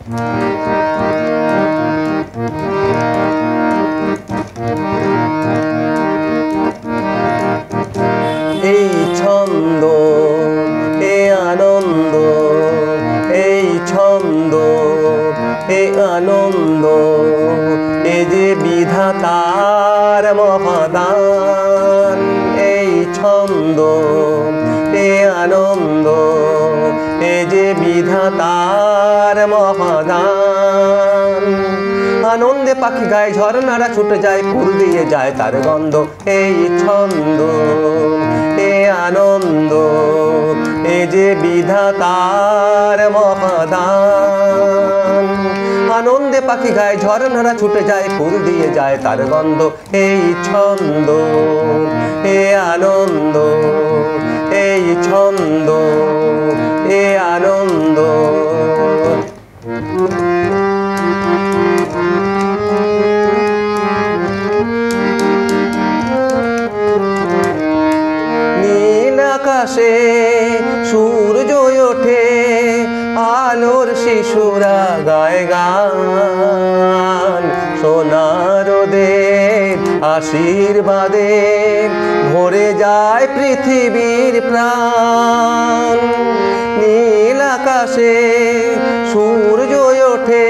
এই ছন্দ, এ আনন্দ, এই ছন্দ, এ আনন্দ, এ যে বিধাতার মহাদান। এই ছন্দ, এ আনন্দ, এ যে বিধাতার মহাদান। আনন্দে পাখি গায়ে, ঝরনারা ছুটে যায়, ফুল দিয়ে যায় তার গন্ধ। এই ছন্দ, এ আনন্দ, এ যে বিধাতার মহাদান। আনন্দে পাখি গায়ে, ঝরনারা ছুটে যায়, ফুল দিয়ে যায় তার গন্ধ। এই ছন্দ, এ আনন্দ, এই ছন্দ, এ আনন্দ। নীল আকাশে সূর্য ওঠে, আলোর শিশুরা গায় গান। সোনার রোদের আশীর্বাদে ভরে যায় পৃথিবীর প্রাণ। নীল আকাশে সূর্য ওঠে,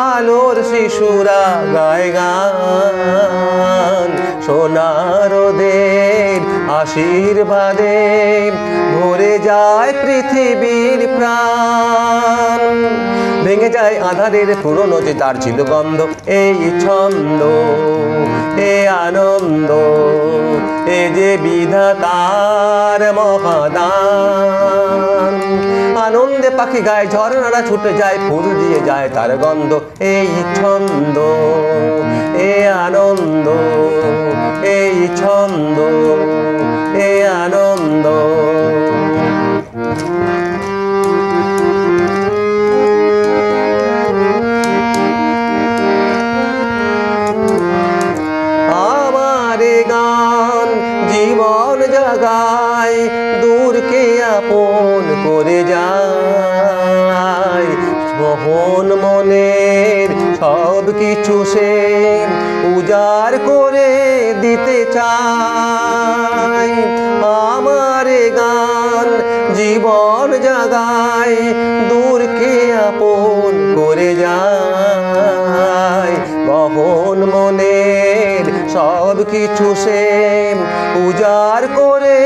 আলোর শিশুরা গায় গান। সোনার রোদের আশীর্বাদে ভরে যায় পৃথিবীর প্রাণ। ভেঙে যায় আঁধারের পুরনো যে তার ছিল গন্ধ। এই ছন্দ, এ আনন্দ, এ যে বিধাতার মহাদান। আনন্দে পাখি গায়ে, ঝরনারা ছুটে যায়, ফুল দিয়ে যায় তার গন্ধ। এই ছন্দ, এ আনন্দ, এই ছন্দ, এ আনন্দ। আমার গান জীবন জাগায়, দূরকে আপন করে যায়। মোহন মনের সব কিছু সে উজাড় করে দিতে চায়। আমার গান জীবন জাগায়, দূরকে আপন করে যায়। মোহন মনের সব কিছু সে উজাড় করে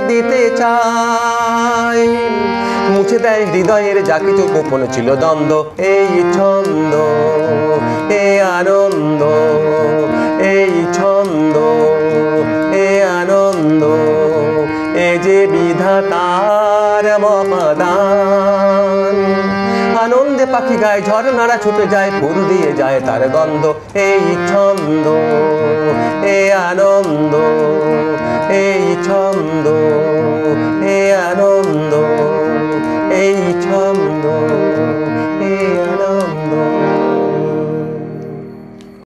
দিতে চায়। মুছে দেয় হৃদয়ের যা কিছু গোপন ছিল দ্বন্দ্ব। এই ছন্দ, এ আনন্দ, এই ছন্দ, এ আনন্দ, এ যে বিধাতার মহাদান। আনন্দে পাখি গায়ে, ঝরনারা ছুটে যায়, ফুল দিয়ে যায় তার গন্ধ। এই ছন্দ, এ আনন্দ, এই ছন্দ।